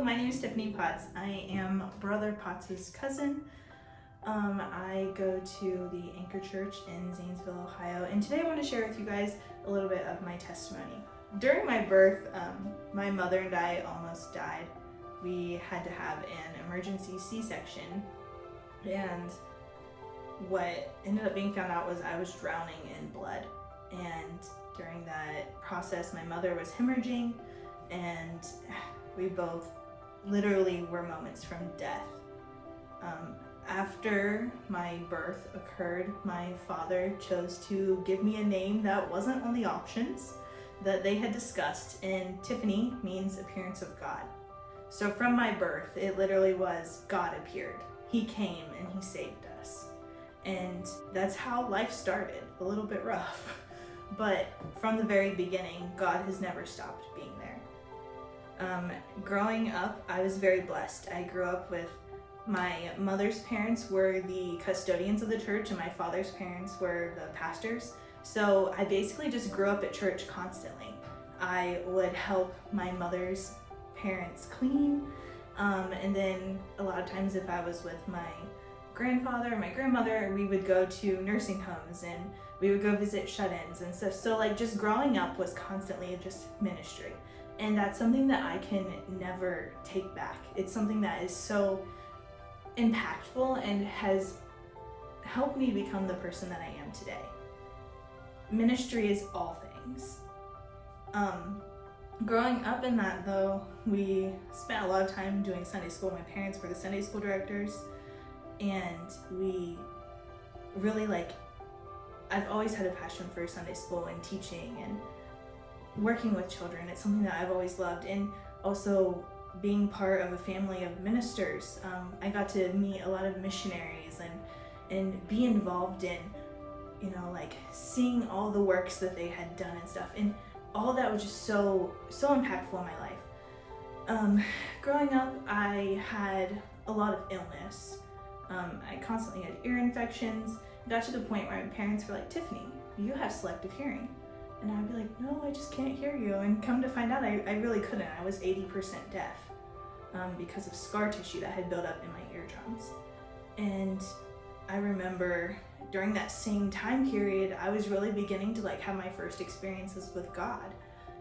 my name is Tiffany Potts. I am Brother Potts' cousin. I go to the Anchor Church in Zanesville, Ohio, and today I want to share with you guys a little bit of my testimony. During my birth, my mother and I almost died. We had to have an emergency C-section, and what ended up being found out was I was drowning in blood. And during that process, my mother was hemorrhaging, and we both literally were moments from death. After my birth occurred, my father chose to give me a name that wasn't on the options that they had discussed, and Tiffany means appearance of God. So from my birth, it literally was God appeared. He came and he saved us. And that's how life started, a little bit rough. But from the very beginning, God has never stopped being there. Growing up, I was very blessed. I grew up with my mother's parents were the custodians of the church, and my father's parents were the pastors. So I basically just grew up at church constantly. I would help my mother's parents clean, and then a lot of times if I was with my grandfather or my grandmother, we would go to nursing homes and we would go visit shut-ins and stuff. So like just growing up was constantly just ministry. And that's something that I can never take back. It's something that is so impactful and has helped me become the person that I am today. Ministry is all things. Growing up in that though, we spent a lot of time doing Sunday school. My parents were the Sunday school directors, and we really I've always had a passion for Sunday school and teaching and working with children. It's something that I've always loved, and also being part of a family of ministers. I got to meet a lot of missionaries and be involved in, seeing all the works that they had done and stuff. And all that was just so impactful in my life. Growing up, I had a lot of illness. I constantly had ear infections. It got to the point where my parents were like, Tiffany, you have selective hearing. And I'd be like, no, I just can't hear you. And come to find out, I really couldn't. I was 80% deaf because of scar tissue that had built up in my eardrums. And I remember during that same time period, I was really beginning to have my first experiences with God.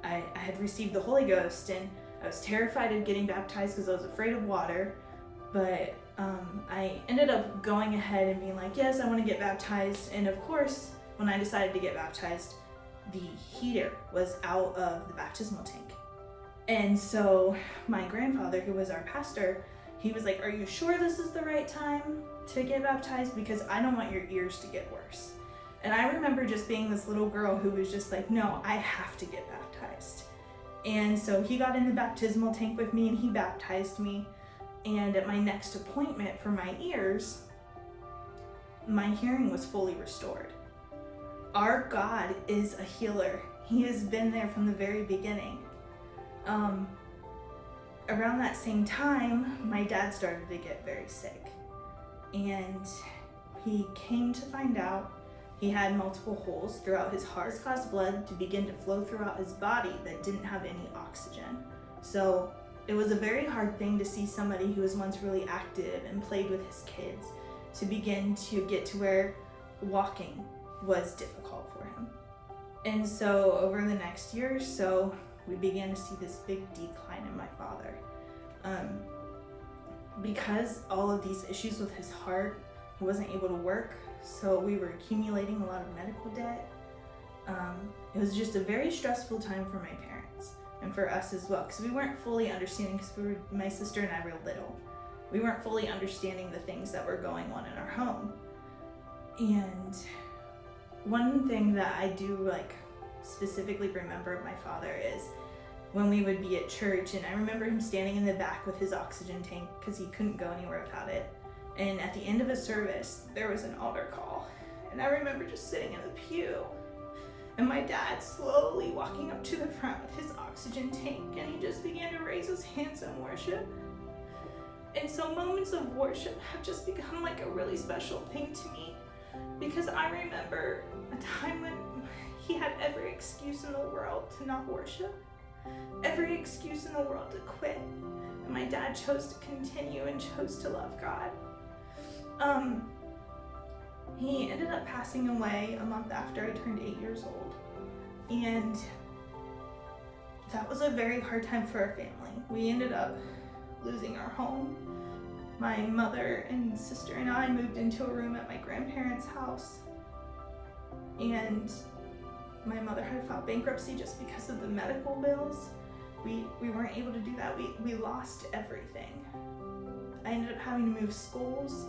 I had received the Holy Ghost, and I was terrified of getting baptized because I was afraid of water. But I ended up going ahead and being like, yes, I want to get baptized. And of course, when I decided to get baptized, the heater was out of the baptismal tank. And so my grandfather, who was our pastor, he was like, are you sure this is the right time to get baptized? Because I don't want your ears to get worse. And I remember just being this little girl who was just like, no, I have to get baptized. And so he got in the baptismal tank with me and he baptized me. And at my next appointment for my ears, my hearing was fully restored. Our God is a healer. He has been there from the very beginning. Around that same time, my dad started to get very sick. And he came to find out he had multiple holes throughout his heart. This caused blood to begin to flow throughout his body that didn't have any oxygen. So it was a very hard thing to see somebody who was once really active and played with his kids to begin to get to where walking was difficult for him. And so over the next year or so, we began to see this big decline in my father. Because all of these issues with his heart, he wasn't able to work, so we were accumulating a lot of medical debt. It was just a very stressful time for my parents and for us as well, because we weren't fully understanding, because my sister and I were little. We weren't fully understanding the things that were going on in our home. And one thing that I do specifically remember of my father is when we would be at church, and I remember him standing in the back with his oxygen tank because he couldn't go anywhere without it. And at the end of a service, there was an altar call. And I remember just sitting in the pew and my dad slowly walking up to the front with his oxygen tank, and he just began to raise his hands in worship. And so moments of worship have just become a really special thing to me, because I remember a time when he had every excuse in the world to not worship. every excuse in the world to quit. And my dad chose to continue and chose to love God. He ended up passing away a month after I turned 8 years old. And that was a very hard time for our family. We ended up losing our home. My mother and sister and I moved into a room at my grandparents' house. And my mother had to file bankruptcy just because of the medical bills. We weren't able to do that. We lost everything. I ended up having to move schools.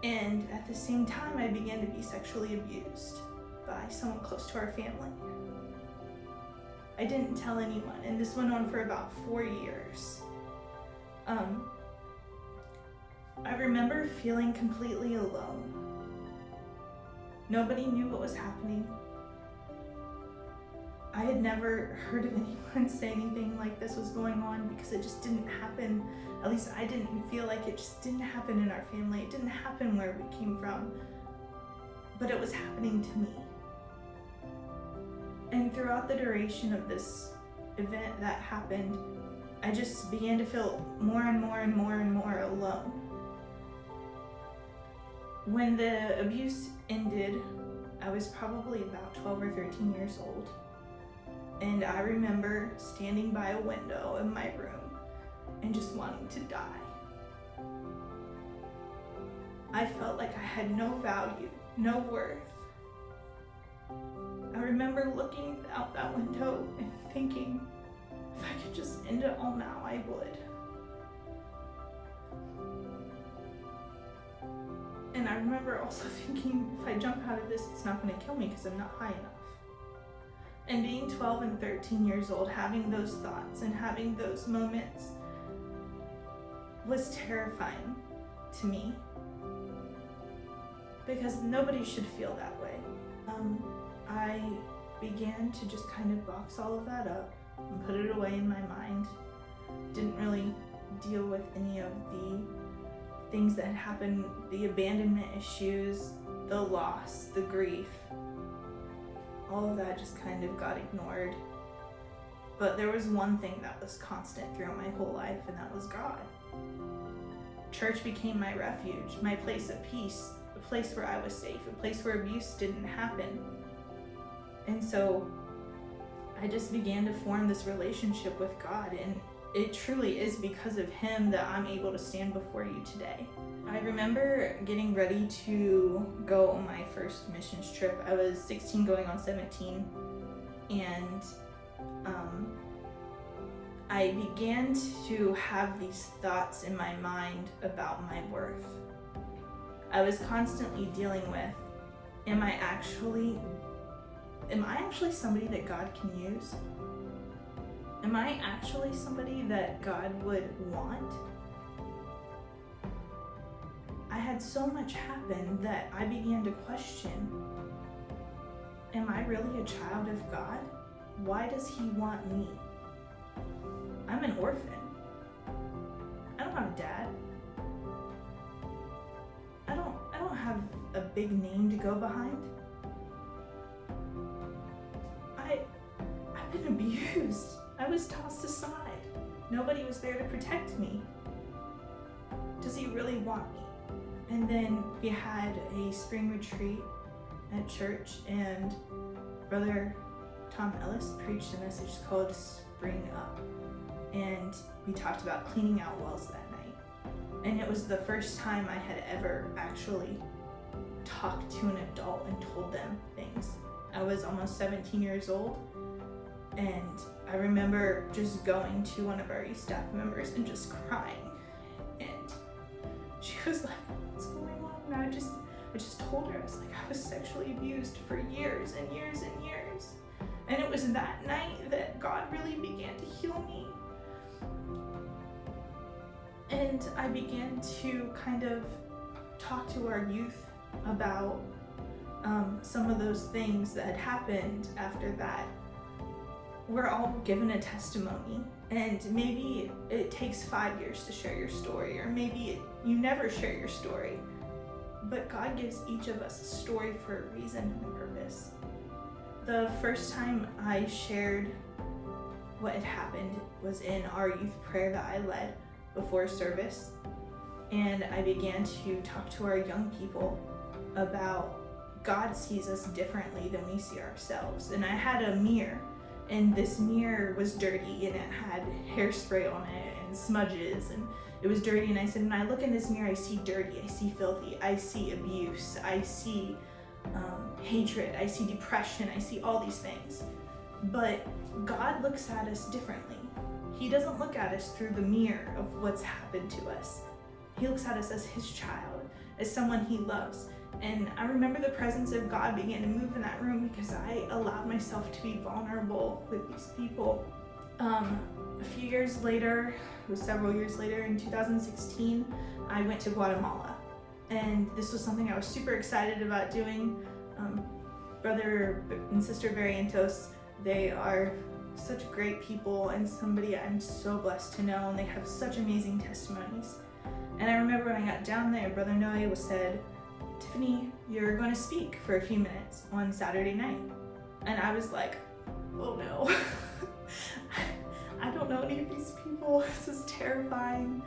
And at the same time, I began to be sexually abused by someone close to our family. I didn't tell anyone, and this went on for about 4 years. I remember feeling completely alone. Nobody knew what was happening. I had never heard of anyone say anything like this was going on because it just didn't happen. At least I didn't feel like it just didn't happen in our family. It didn't happen where we came from, but it was happening to me. And throughout the duration of this event that happened, I just began to feel more and more and more and more alone. When the abuse ended, I was probably about 12 or 13 years old. And I remember standing by a window in my room and just wanting to die. I felt like I had no value, no worth. I remember looking out that window and thinking, if I could just end it all now, I would. And I remember also thinking, if I jump out of this, it's not going to kill me because I'm not high enough. And being 12 and 13 years old, having those thoughts and having those moments was terrifying to me because nobody should feel that way. I began to just kind of box all of that up and put it away in my mind. Didn't really deal with any of the things that had happened, the abandonment issues, the loss, the grief. All of that just kind of got ignored. But there was one thing that was constant throughout my whole life, and that was God. Church became my refuge, my place of peace, a place where I was safe, a place where abuse didn't happen. And so I just began to form this relationship with God, and it truly is because of Him that I'm able to stand before you today. I remember getting ready to go on my first missions trip. I was 16 going on 17, and I began to have these thoughts in my mind about my worth. I was constantly dealing with, am I actually somebody that God can use? Am I actually somebody that God would want? I had so much happen that I began to question, am I really a child of God? Why does He want me? I'm an orphan. I don't have a dad. I don't have a big name to go behind. I've been abused. I was tossed aside. Nobody was there to protect me. Does He really want me? And then we had a spring retreat at church, and Brother Tom Ellis preached a message called Spring Up. And we talked about cleaning out wells that night. And it was the first time I had ever actually talked to an adult and told them things. I was almost 17 years old, and I remember just going to one of our staff members and just crying. And she was like, what's going on? And I just told her, I was like, I was sexually abused for years and years and years. And it was that night that God really began to heal me. And I began to kind of talk to our youth about some of those things that had happened after that. We're all given a testimony, and maybe it takes 5 years to share your story, or maybe you never share your story, but God gives each of us a story for a reason and a purpose. The first time I shared what had happened was in our youth prayer that I led before service, and I began to talk to our young people about God sees us differently than we see ourselves. And I had a mirror, and this mirror was dirty and it had hairspray on it and smudges, and it was dirty. And I said, when I look in this mirror, I see dirty, I see filthy, I see abuse, I see hatred, I see depression, I see all these things. But God looks at us differently. He doesn't look at us through the mirror of what's happened to us. He looks at us as his child, as someone he loves. And I remember the presence of God began to move in that room because I allowed myself to be vulnerable with these people. A few years later, it was several years later, in 2016, I went to Guatemala. And this was something I was super excited about doing. Brother and Sister Barrientos, they are such great people and somebody I'm so blessed to know, and they have such amazing testimonies. And I remember when I got down there, Brother Noe said, Tiffany, you're going to speak for a few minutes on Saturday night. And I was like, oh no. I don't know any of these people. This is terrifying.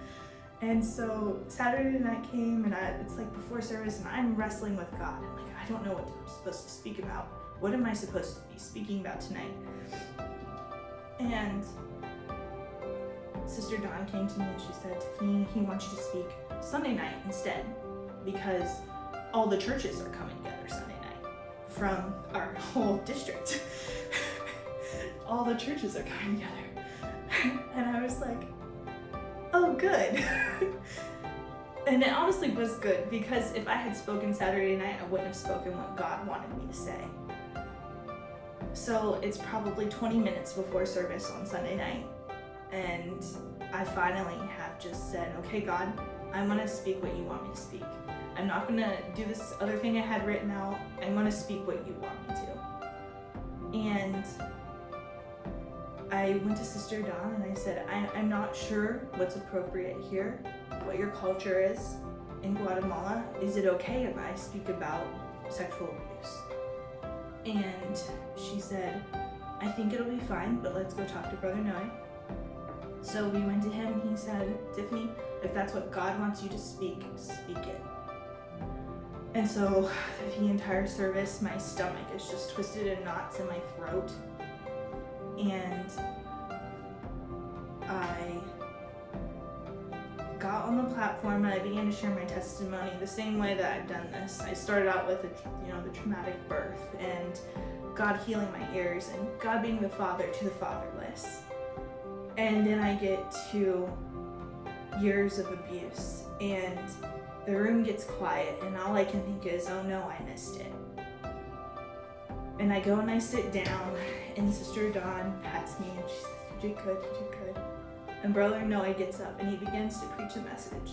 And so Saturday night came, and it's like before service, and I'm wrestling with God. I'm like, I don't know what I'm supposed to speak about. What am I supposed to be speaking about tonight? And Sister Dawn came to me and she said, Tiffany, he wants you to speak Sunday night instead, because all the churches are coming together Sunday night from our whole district. All the churches are coming together. And I was like, oh, good. And it honestly was good, because if I had spoken Saturday night, I wouldn't have spoken what God wanted me to say. So it's probably 20 minutes before service on Sunday night, and I finally have just said, okay, God, I'm going to speak what you want me to speak. I'm not going to do this other thing I had written out. I'm going to speak what you want me to. And I went to Sister Dawn and I said, I'm not sure what's appropriate here, what your culture is in Guatemala. Is it okay if I speak about sexual abuse? And she said, I think it'll be fine, but let's go talk to Brother Noe. So we went to him. He said, Tiffany, if that's what God wants you to speak, speak it. And so the entire service, my stomach is just twisted in knots in my throat. And I got on the platform and I began to share my testimony the same way that I've done this. I started out with the traumatic birth and God healing my ears and God being the father to the fatherless. And then I get to years of abuse, and the room gets quiet, and all I can think is, oh no, I missed it. And I go and I sit down, and Sister Dawn pats me and she says, you did good, you did good. And Brother Noe gets up and he begins to preach a message,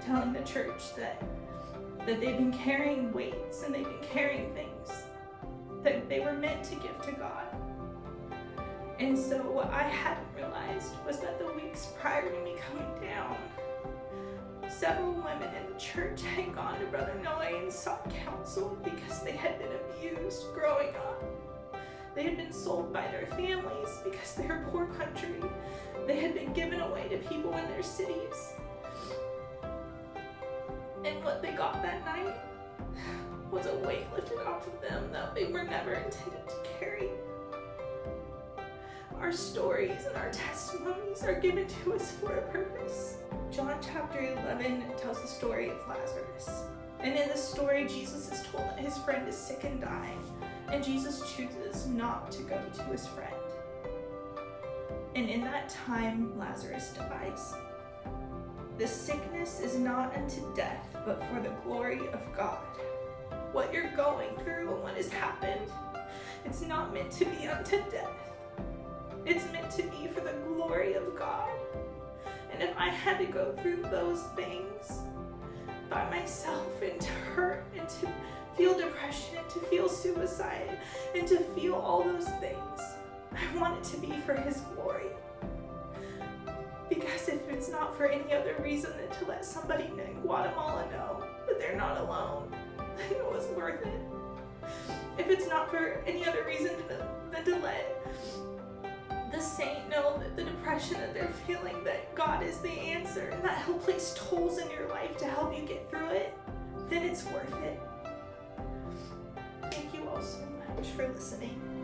telling the church that they've been carrying weights and they've been carrying things that they were meant to give to God. And so what I hadn't realized was that the weeks prior to me coming down, several women in the church had gone to Brother Noe and sought counsel because they had been abused growing up. They had been sold by their families because they're a poor country. They had been given away to people in their cities. And what they got that night was a weight lifted off of them that they were never intended to carry. Our stories and our testimonies are given to us for a purpose. John chapter 11 tells the story of Lazarus. And in this story, Jesus is told that his friend is sick and dying, and Jesus chooses not to go to his friend. And in that time, Lazarus dies. The sickness is not unto death, but for the glory of God. What you're going through and what has happened, it's not meant to be unto death. It's meant to be for the glory of God. And if I had to go through those things by myself and to hurt and to feel depression, to feel suicide, and to feel all those things, I want it to be for his glory. Because if it's not for any other reason than to let somebody in Guatemala know that they're not alone, then it was worth it. If it's not for any other reason than to let the saint know that the depression that they're feeling, that God is the answer, and that He'll place tools in your life to help you get through it, then it's worth it. Thank you all so much for listening.